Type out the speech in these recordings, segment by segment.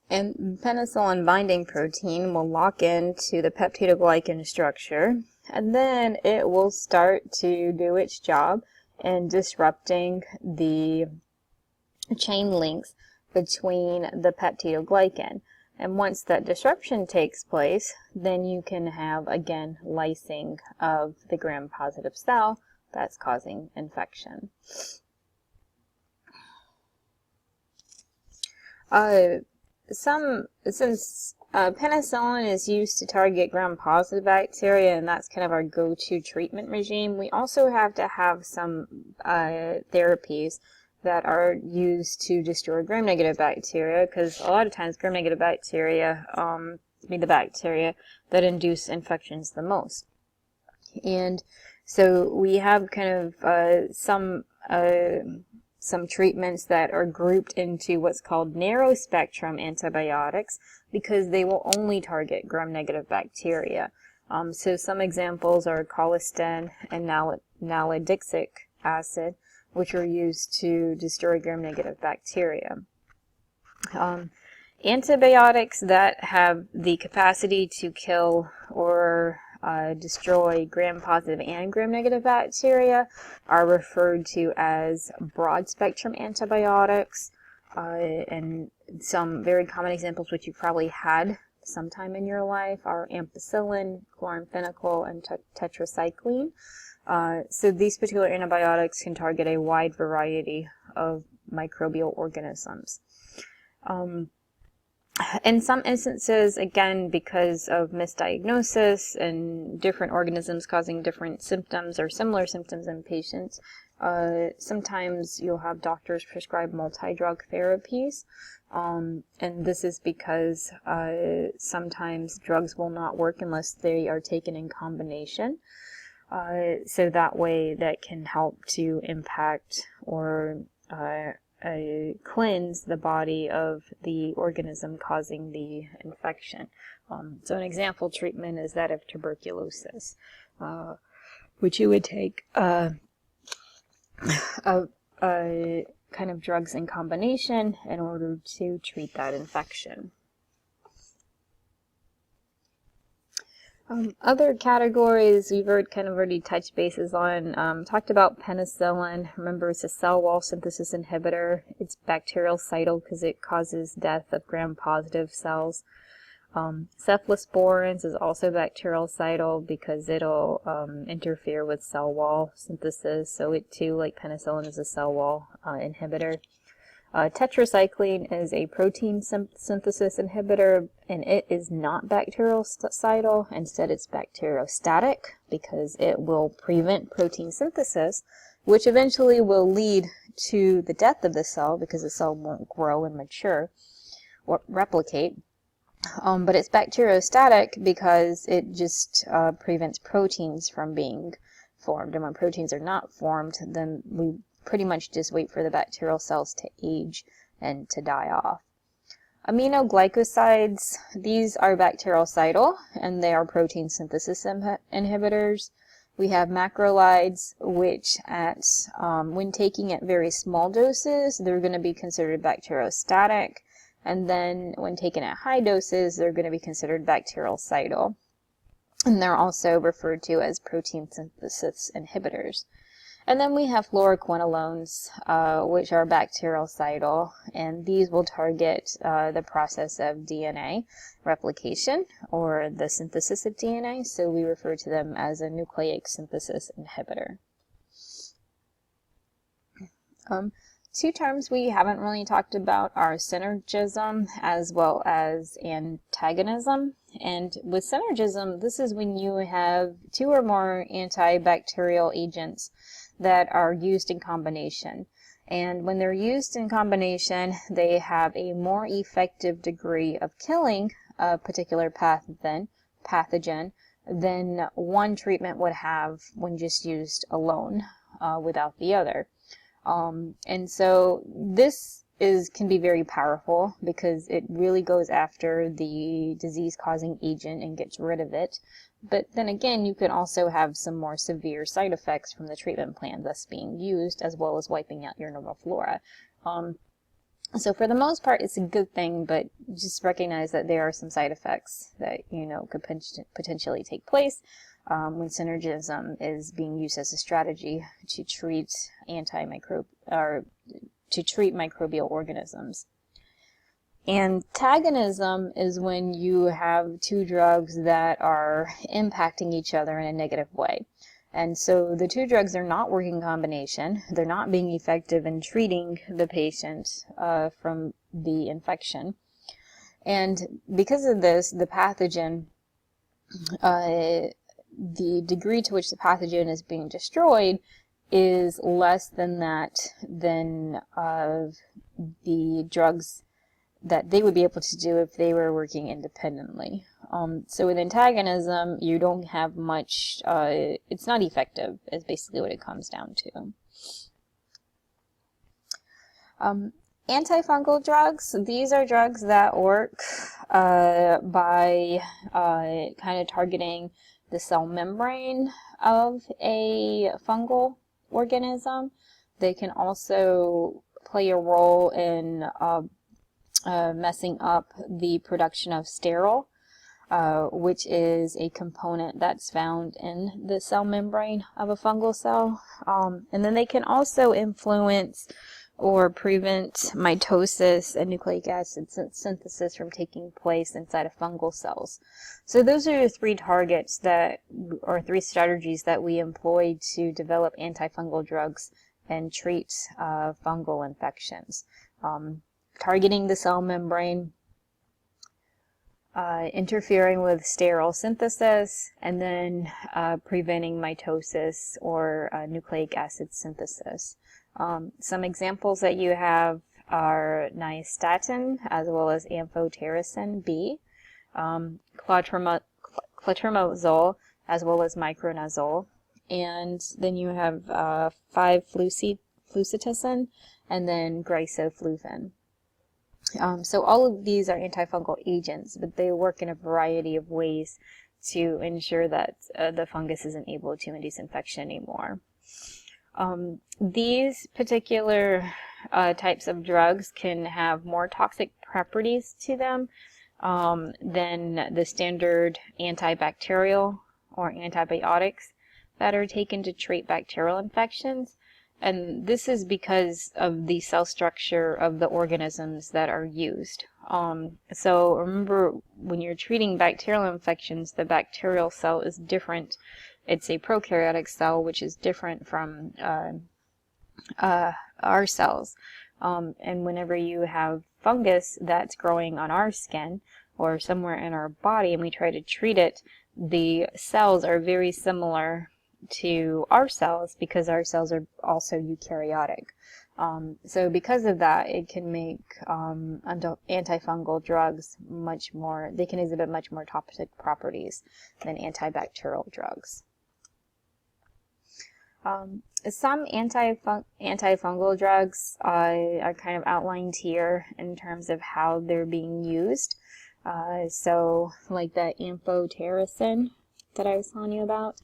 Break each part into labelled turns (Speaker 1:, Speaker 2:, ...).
Speaker 1: And penicillin binding protein will lock into the peptidoglycan structure, and then it will start to do its job in disrupting the chain links between the peptidoglycan. And once that disruption takes place, then you can have, again, lysing of the gram-positive cell that's causing infection. Since penicillin is used to target gram-positive bacteria, and that's kind of our go-to treatment regime, we also have to have some therapies that are used to destroy gram-negative bacteria, because a lot of times gram-negative bacteria be the bacteria that induce infections the most. And so we have kind of some treatments that are grouped into what's called narrow-spectrum antibiotics, because they will only target gram-negative bacteria. So some examples are colistin and nalidixic acid, which are used to destroy gram-negative bacteria. Antibiotics that have the capacity to kill or destroy gram-positive and gram-negative bacteria are referred to as broad-spectrum antibiotics. And some very common examples, which you've probably had sometime in your life, are ampicillin, chloramphenicol, and tetracycline. So these particular antibiotics can target a wide variety of microbial organisms. In some instances, again, because of misdiagnosis and different organisms causing different symptoms or similar symptoms in patients, sometimes you'll have doctors prescribe multi-drug therapies. And this is because sometimes drugs will not work unless they are taken in combination. So that way that can help to impact or cleanse the body of the organism causing the infection. So an example treatment is that of tuberculosis, which you would take kind of drugs in combination in order to treat that infection. Other categories we've already touched bases on. Talked about penicillin. Remember, it's a cell wall synthesis inhibitor. It's bactericidal because it causes death of gram-positive cells. Cephalosporins is also bactericidal because it'll interfere with cell wall synthesis. So it too, like penicillin, is a cell wall inhibitor. Tetracycline is a protein synthesis inhibitor, and it is not bactericidal. Instead, it's bacteriostatic because it will prevent protein synthesis, which eventually will lead to the death of the cell because the cell won't grow and mature or replicate. But it's bacteriostatic because it just prevents proteins from being formed. And when proteins are not formed, then we pretty much just wait for the bacterial cells to age and to die off. Aminoglycosides, these are bactericidal and they are protein synthesis inhibitors. We have macrolides, which when taking at very small doses, they're going to be considered bacteriostatic. And then when taken at high doses, they're going to be considered bactericidal. And they're also referred to as protein synthesis inhibitors. And then we have fluoroquinolones, which are bactericidal, and these will target the process of DNA replication or the synthesis of DNA, so we refer to them as a nucleic synthesis inhibitor. Two terms we haven't really talked about are synergism as well as antagonism. And with synergism, this is when you have two or more antibacterial agents that are used in combination. And when they're used in combination, they have a more effective degree of killing a particular pathogen than one treatment would have when just used alone without the other. And so this can be very powerful because it really goes after the disease-causing agent and gets rid of it. But then again, you can also have some more severe side effects from the treatment plan thus being used, as well as wiping out your normal flora. So for the most part, it's a good thing, but just recognize that there are some side effects that could potentially take place when synergism is being used as a strategy to treat microbial organisms. Antagonism is when you have two drugs that are impacting each other in a negative way. And so the two drugs are not working in combination. They're not being effective in treating the patient from the infection. And because of this, the pathogen, the degree to which the pathogen is being destroyed is less than of the drugs that they would be able to do if they were working independently. So with antagonism, you don't have much, it's not effective, is basically what it comes down to. Antifungal drugs, these are drugs that work by kind of targeting the cell membrane of a fungal organism. They can also play a role in messing up the production of sterol, which is a component that's found in the cell membrane of a fungal cell. And then they can also influence or prevent mitosis and nucleic acid synthesis from taking place inside of fungal cells. So those are the three targets or three strategies that we employ to develop antifungal drugs and treat fungal infections. Targeting the cell membrane, interfering with sterol synthesis, and then preventing mitosis or nucleic acid synthesis. Some examples that you have are nystatin as well as amphotericin B, clotrimazole as well as micronazole, and then you have 5-flucytosine and then grisofluven. So all of these are antifungal agents, but they work in a variety of ways to ensure that the fungus isn't able to induce infection anymore. These particular types of drugs can have more toxic properties to them than the standard antibacterial or antibiotics that are taken to treat bacterial infections. And this is because of the cell structure of the organisms that are used. So remember, when you're treating bacterial infections, the bacterial cell is different. It's a prokaryotic cell, which is different from our cells. And whenever you have fungus that's growing on our skin or somewhere in our body and we try to treat it, the cells are very similar to our cells because our cells are also eukaryotic. So because of that, it can make antifungal drugs they can exhibit much more toxic properties than antibacterial drugs. Some antifungal drugs are kind of outlined here in terms of how they're being used. So like the amphotericin that I was telling you about,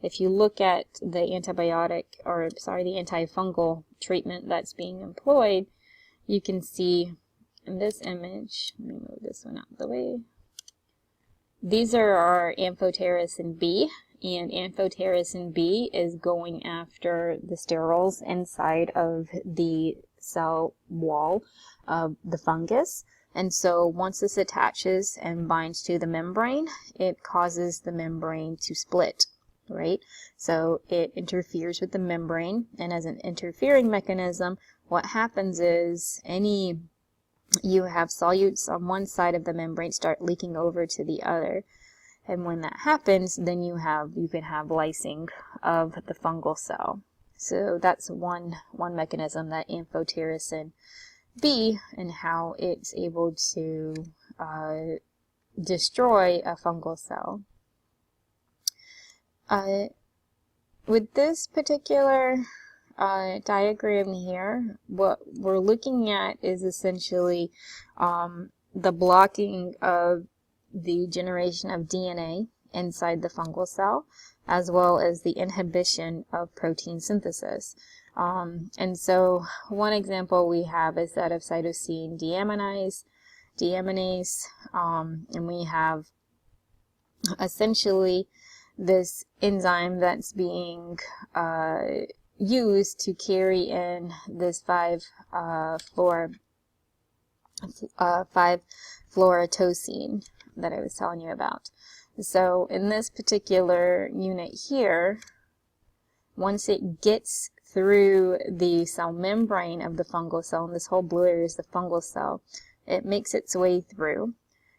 Speaker 1: if you look at the the antifungal treatment that's being employed, you can see in this image, let me move this one out of the way. These are our amphotericin B, and amphotericin B is going after the sterols inside of the cell wall of the fungus. And so once this attaches and binds to the membrane, it causes the membrane to split, right? So it interferes with the membrane, and as an interfering mechanism, what happens is you have solutes on one side of the membrane start leaking over to the other. And when that happens, then you can have lysing of the fungal cell. So that's one mechanism, that amphotericin B, and how it's able to destroy a fungal cell. With this particular diagram here, what we're looking at is essentially the blocking of the generation of DNA inside the fungal cell, as well as the inhibition of protein synthesis. And so one example we have is that of cytosine deaminase, and we have essentially this enzyme that's being used to carry in this 5-fluorotosine that I was telling you about. So in this particular unit here, once it gets through the cell membrane of the fungal cell, and this whole blue area is the fungal cell, it makes its way through,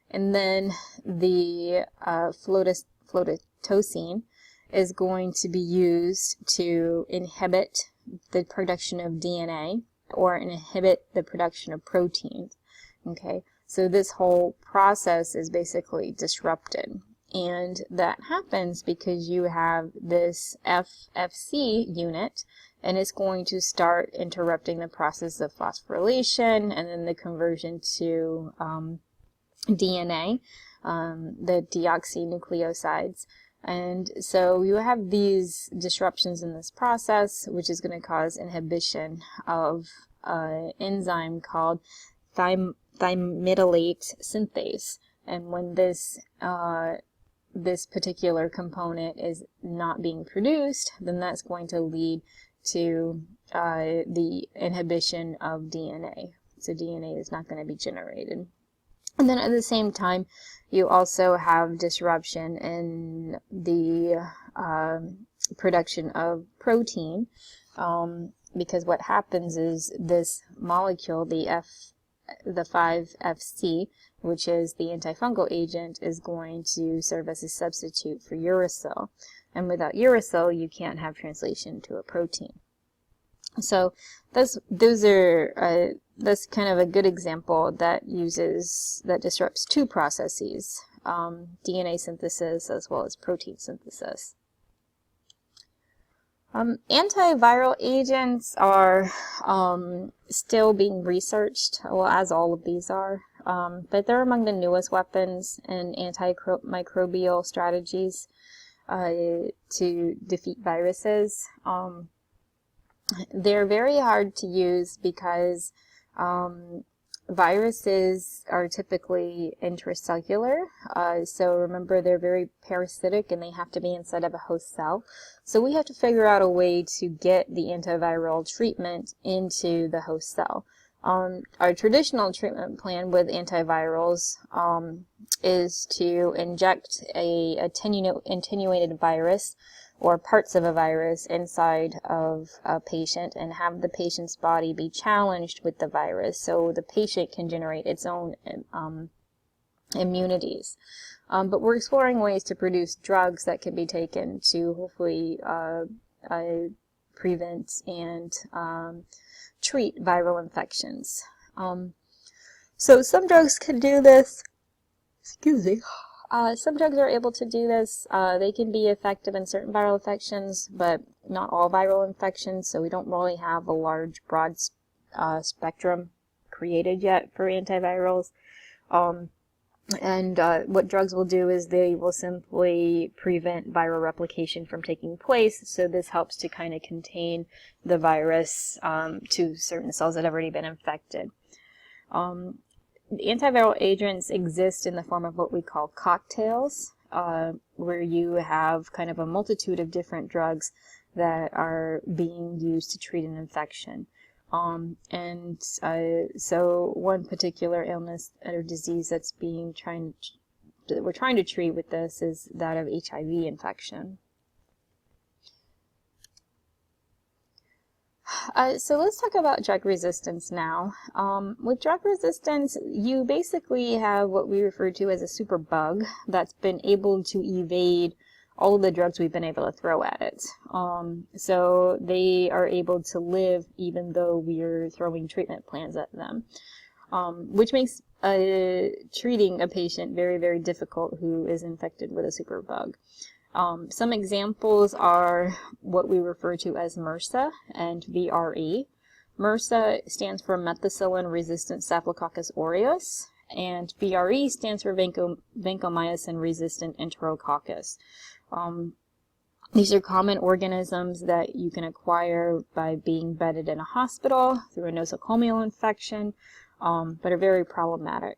Speaker 1: and then the fluorotosine is going to be used to inhibit the production of DNA or inhibit the production of proteins. Okay, so this whole process is basically disrupted. And that happens because you have this FFC unit, and it's going to start interrupting the process of phosphorylation and then the conversion to DNA, the deoxynucleosides. And so you have these disruptions in this process, which is going to cause inhibition of an enzyme called thymidylate synthase. And when this particular component is not being produced, then that's going to lead to the inhibition of DNA. So DNA is not going to be generated. And then at the same time, you also have disruption in the production of protein, because what happens is this molecule, the 5-FC, which is the antifungal agent, is going to serve as a substitute for uracil. And without uracil, you can't have translation to a protein. So that's kind of a good example that disrupts two processes, DNA synthesis as well as protein synthesis. Antiviral agents are still being researched, well, as all of these are, but they're among the newest weapons in antimicrobial strategies to defeat viruses. They're very hard to use because viruses are typically intracellular. So remember, they're very parasitic and they have to be inside of a host cell. So we have to figure out a way to get the antiviral treatment into the host cell. Our traditional treatment plan with antivirals is to inject a attenuated virus or parts of a virus inside of a patient and have the patient's body be challenged with the virus so the patient can generate its own immunities. But we're exploring ways to produce drugs that can be taken to hopefully prevent and treat viral infections. So some drugs can do this. Excuse me. Some drugs are able to do this. They can be effective in certain viral infections, but not all viral infections, so we don't really have a large, broad spectrum created yet for antivirals. What drugs will do is they will simply prevent viral replication from taking place, so this helps to kind of contain the virus to certain cells that have already been infected. Antiviral agents exist in the form of what we call cocktails, where you have kind of a multitude of different drugs that are being used to treat an infection. So one particular illness or disease that we're trying to treat with this is that of HIV infection. So let's talk about drug resistance now. With drug resistance, you basically have what we refer to as a superbug that's been able to evade all of the drugs we've been able to throw at it. So they are able to live even though we're throwing treatment plans at them, which makes treating a patient very, very difficult who is infected with a superbug. Some examples are what we refer to as MRSA and VRE. MRSA stands for methicillin-resistant Staphylococcus aureus, and VRE stands for vancomycin-resistant Enterococcus. These are common organisms that you can acquire by being bedded in a hospital through a nosocomial infection, but are very problematic.